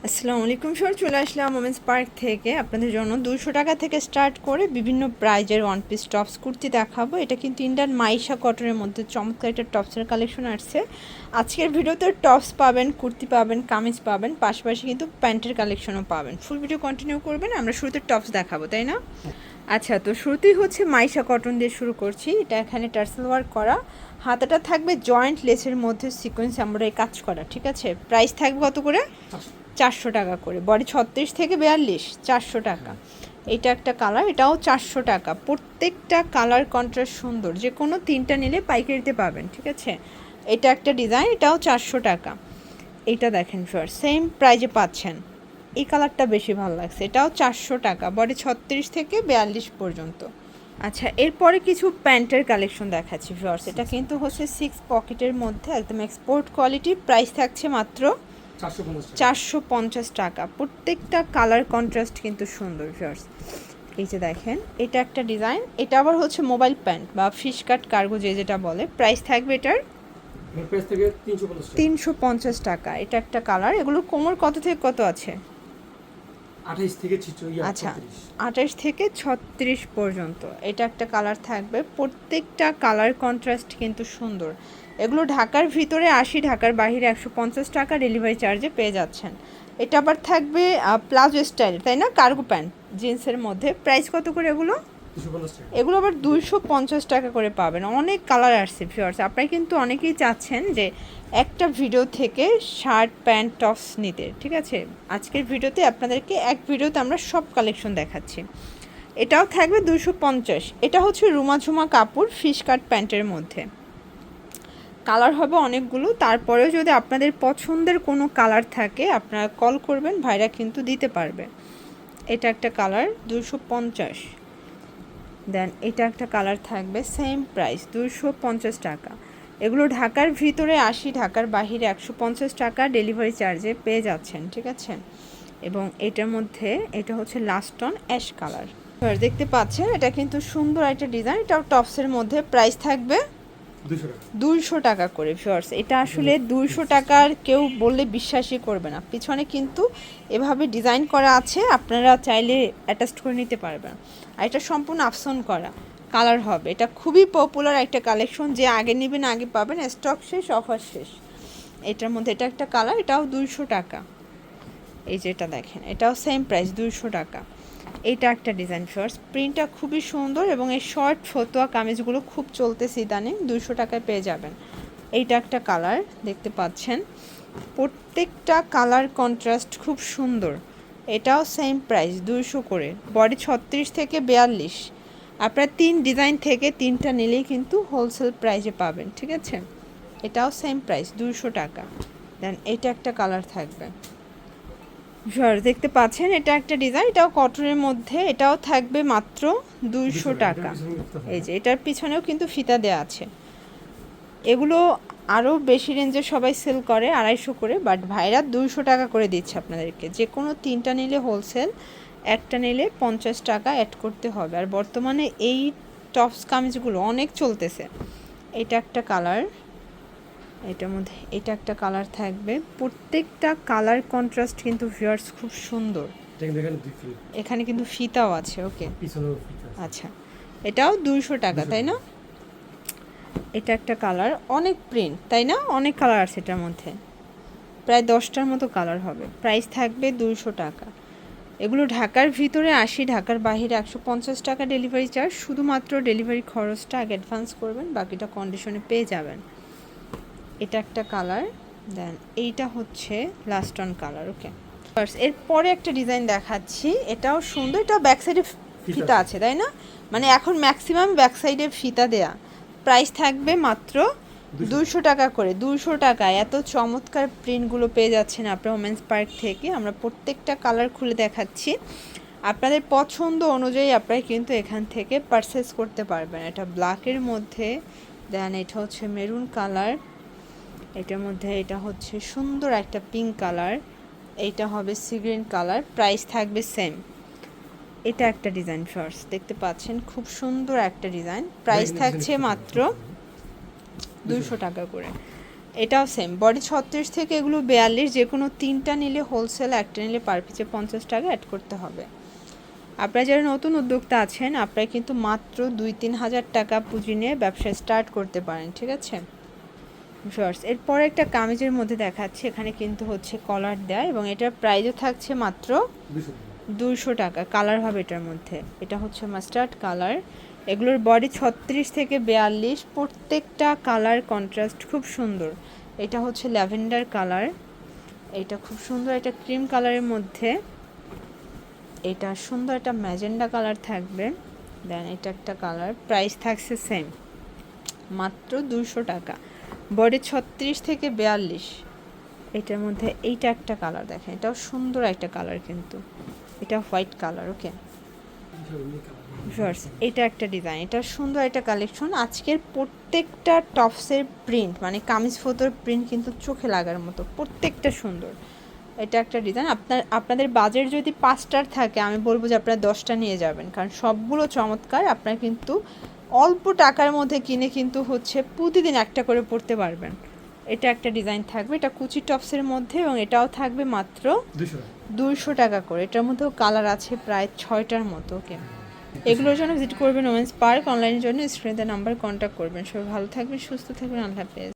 আসসালামু আলাইকুম স্যার, চলে আসলাম ওমেন্স পার্ক থেকে আপনাদের জন্য 200 টাকা থেকে স্টার্ট করে বিভিন্ন প্রাইজের ওয়ান পিস টপস কুর্তি দেখাবো। এটা কিন্তু ইন্ডিয়ান মাইশা কটনের মধ্যে চমৎকার একটা টপসের কালেকশন আসছে। আজকের ভিডিওতে টপস পাবেন, কুর্তি পাবেন, কামিজ পাবেন, পাশাপাশি কিন্তু প্যান্টের কালেকশনও পাবেন। ফুল ভিডিও কন্টিনিউ করবেন। আমরা শুরুতে টপস দেখাবো, তাই না? আচ্ছা, তো শুরুতেই হচ্ছে মাইশা কটন দিয়ে শুরু করছি। এটা এখানে টার্সেল ওয়ার্ক করা, হাতাটা থাকবে জয়েন্ট লেসের মধ্যে সিকোয়েন্স এমব্রয়ডারি কাজ করা। ঠিক আছে, প্রাইস থাকবে কত করে? 400 টাকা করে। বডি 36 থেকে 42, 400 টাকা। এটা একটা কালার, এটাও 400 টাকা। প্রত্যেকটা কালার কন্ট্রাস্ট সুন্দর, যে কোনো তিনটা নিলে পাইকারিতে পাবেন। ঠিক আছে, এটা একটা ডিজাইন, এটাও 400 টাকা। এইটা দেখেন স্যার, সেম প্রাইজে পাচ্ছেন। এই কালারটা বেশি ভালো লাগছে, এটাও 400 টাকা। বডি 36 থেকে 42 পর্যন্ত। আচ্ছা, এরপরে কিছু প্যান্টের কালেকশন দেখাচ্ছি ভিউয়ার্স। এটা কিন্তু হচ্ছে 6 পকেটের মধ্যে একদম এক্সপোর্ট কোয়ালিটি। প্রাইস থাকছে মাত্র 450 টাকা। প্রত্যেকটা কালার কন্ট্রাস্ট কিন্তু সুন্দর ভিউয়ার্স। এই যে দেখেন, এটা একটা ডিজাইন, এটা আবার হচ্ছে মোবাইল প্যান্ট বা ফিশ কাট কার্গো যেটা বলে। প্রাইস থাকবে এটার 350 টাকা। এটা একটা কালার। এগুলোর কোমর কত থেকে কত আছে? 28 থেকে আচ্ছা, 28 থেকে 36 পর্যন্ত। এটা একটা কালার থাকবে। প্রত্যেকটা কালার কন্ট্রাস্ট কিন্তু সুন্দর। এগুলো ঢাকার ভিতরে 80, ঢাকার বাইরে 150 টাকা ডেলিভারি চার্জে পেয়ে যাচ্ছেন। এটা আবার থাকবে প্লাজো স্টাইল, তাই না? কার্গো প্যান্ট জিন্সের মধ্যে। প্রাইস কত করে এগুলো? এগুলো আবার 250 টাকা করে পাবেন। অনেক কালার আসছে ভিউয়ার্স। আপনারা কিন্তু অনেকেই চাচ্ছেন যে একটা ভিডিও থেকে শার্ট প্যান্ট টপস নিতে। ঠিক আছে, আজকের ভিডিওতে আপনাদেরকে এক ভিডিওতে আমরা সব কালেকশন দেখাচ্ছি। এটাও থাকবে 250। এটা হচ্ছে রুমা ঝুমা কাপড় ফিশ কাট প্যান্টের মধ্যে। কালার হবে অনেকগুলো, তারপরেও যদি আপনাদের পছন্দের কোনো কালার থাকে আপনারা কল করবেন, ভাইরা কিন্তু দিতে পারবে। এটা একটা কালার, 250। দেন এটা একটা কালার থাকবে, সেম প্রাইস 250 টাকা। এগুলো ঢাকার ভিতরে 80, ঢাকার বাহিরে 150 টাকা ডেলিভারি চার্জে পেয়ে যাচ্ছেন। ঠিক আছে, এবং এটার মধ্যে এটা হচ্ছে লাস্ট অন অ্যাশ কালার। দেখতে পাচ্ছেন, এটা কিন্তু সুন্দর একটা ডিজাইন। এটাও টপসের মধ্যে। প্রাইস থাকবে 200 টাকা করে ভিউয়ার্স। এটা আসলে 200 টাকার কেউ বললে বিশ্বাসই করবে না। পিছনে কিন্তু এভাবে ডিজাইন করা আছে, আপনারা চাইলে অ্যাটাচড করে নিতে পারবেন। আর এটা সম্পূর্ণ আফসন করা কালার হবে। এটা খুবই পপুলার একটা কালেকশন, যে আগে নেবেন আগে পাবেন, স্টক শেষ, অফার শেষ। এটার মধ্যে এটা একটা কালার, এটাও 200 টাকা। এই যে এটা দেখেন, এটাও সেম প্রাইস 200 টাকা। এইটা একটা ডিজাইন শর্টস, প্রিন্টটা খুবই সুন্দর, এবং এই শর্ট ফতুয়া কামিজগুলো খুব চলতেছে ইদানিং, 200 টাকায় পেয়ে যাবেন। এইটা একটা কালার দেখতে পাচ্ছেন। প্রত্যেকটা কালার কন্ট্রাস্ট খুব সুন্দর। এটাও সেম প্রাইস 200 করে। বডি 36 থেকে 42। আপনারা 3 ডিজাইন থেকে 3টা নিলেই কিন্তু হোলসেল প্রাইসে পাবেন। ঠিক আছে, এটাও সেম প্রাইস 200 টাকা। দেন এটা একটা কালার থাকবে। দেখতে পাচ্ছেন, এটা একটা ডিজাইন, এটাও কটনের মধ্যে। এটাও থাকবে মাত্র 200 টাকা। এই যে এটার পিছনেও কিন্তু ফিতা দেওয়া আছে। এগুলো আরও বেশি রেঞ্জে সবাই সেল করে 250 করে, বাট ভাইরা 200 টাকা করে দিচ্ছে আপনাদেরকে। যে কোনো 3টা নিলে হোলসেল, একটা নিলে 50 টাকা অ্যাড করতে হবে। আর বর্তমানে এই টপস কামিজগুলো অনেক চলতেছে। এটা একটা কালার, এটার মধ্যে এটা একটা কালার থাকবে। প্রত্যেকটা কালার কন্ট্রাস্ট কিন্তু ভিউয়ার্স খুব সুন্দর। এখানে কিন্তু ফিতাও আছে। ওকে, আচ্ছা, এটাও 200 টাকা, তাই না? এটা একটা কালার, অনেক প্রিন্ট, তাই না? অনেক কালার আছে এটার মধ্যে, প্রায় 10টার মতো কালার হবে। প্রাইস থাকবে 200 টাকা। এগুলো ঢাকার ভিতরে 80, ঢাকার বাইরে 150 টাকা ডেলিভারি চার্জ। শুধুমাত্র ডেলিভারি খরচটা আগে অ্যাডভান্স করবেন, বাকিটা কন্ডিশনে পেয়ে যাবেন। এটা একটা কালার। দেন এইটা হচ্ছে লাস্ট অন কালার। ওকে, এরপরে একটা ডিজাইন দেখাচ্ছি, এটাও সুন্দর। এটা ব্যাক সাইডে ফিতা আছে, তাই না? মানে এখন ম্যাক্সিমাম ব্যাক সাইডে ফিতা দেয়া। প্রাইস থাকবে মাত্র 200 টাকা করে। 200 টাকায় এত চমৎকার প্রিন্টগুলো পেয়ে যাচ্ছেন আপনার ওমেন্স পার্ক থেকে। আমরা প্রত্যেকটা কালার খুলে দেখাচ্ছি, আপনাদের পছন্দ অনুযায়ী আপনারা কিন্তু এখান থেকে পারচেস করতে পারবেন। এটা ব্ল্যাকের মধ্যে, দেন এটা হচ্ছে মেরুন কালার, এটার মধ্যে এটা হচ্ছে সুন্দর একটা পিঙ্ক কালার, এইটা হবে সি গ্রিন কালার। প্রাইস থাকবে সেম। এটা একটা ডিজাইন শর্টস দেখতে পাচ্ছেন, খুব সুন্দর একটা ডিজাইন। প্রাইস থাকছে মাত্র 200 টাকা করে। এটাও সেম বডি 36 থেকে এগুলো 42, যে কোনো 3টা নিলে হোলসেল, একটা নিলে পার পিসে 50 টাকা অ্যাড করতে হবে। আপনারা যারা নতুন উদ্যোক্তা আছেন আপনারা কিন্তু মাত্র 2-3 হাজার টাকা পুঁজি নিয়ে ব্যবসা স্টার্ট করতে পারেন, ঠিক আছে ভিউয়ার্স। এরপরে একটা কামিজের মধ্যে দেখাচ্ছে, এখানে কিন্তু হচ্ছে কলার দেয়া এবং এটার প্রাইসও থাকছে মাত্র 200 টাকা। কালার হবে এটার মধ্যে, এটা হচ্ছে মাস্টার্ড কালার। এগুলোর বডি 36 থেকে 42, প্রত্যেকটা কালার কন্ট্রাস্ট খুব সুন্দর। এটা হচ্ছে ল্যাভেন্ডার কালার, এটা খুব সুন্দর, এটা ক্রিম কালারের মধ্যে, এটা সুন্দর একটা ম্যাজেন্ডা কালার থাকবে, দেন এটা একটা কালার। প্রাইস থাকছে সেম মাত্র 200 টাকা, বডি 36 থেকে 42। এটার মধ্যে এইটা একটা কালার দেখেন, এটাও সুন্দর একটা কালার, কিন্তু এটা হোয়াইট কালার। ওকে ভিউয়ার্স, এটা একটা ডিজাইন, এটা সুন্দর একটা কালেকশন। আজকের প্রত্যেকটা টপসের প্রিন্ট মানে কামিজ ফটোর প্রিন্ট কিন্তু চোখে লাগার মতো, প্রত্যেকটা সুন্দর। এটা একটা ডিজাইন। আপনাদের বাজেট যদি 5টার থাকে আমি বলবো যে আপনারা 10টা নিয়ে যাবেন, কারণ সবগুলো চমৎকার। আপনারা কিন্তু অল্প টাকার মধ্যে কিনে কিন্তু হচ্ছে প্রতিদিন একটা করে পরতে পারবেন। এটা একটা ডিজাইন থাকবে, এটা কুচি টপসের মধ্যে এবং এটাও থাকবে মাত্র 200 টাকা করে। এটার মধ্যেও কালার আছে প্রায় 6টার মতো। ওকে, এগুলোর জন্য ভিজিট করবেন ওমেন্স পার্ক, অনলাইনের জন্য স্ক্রিনে নাম্বার কন্ট্যাক্ট করবেন। সবাই ভালো থাকবেন, সুস্থ থাকবেন, আল্লাহ হাফেজ।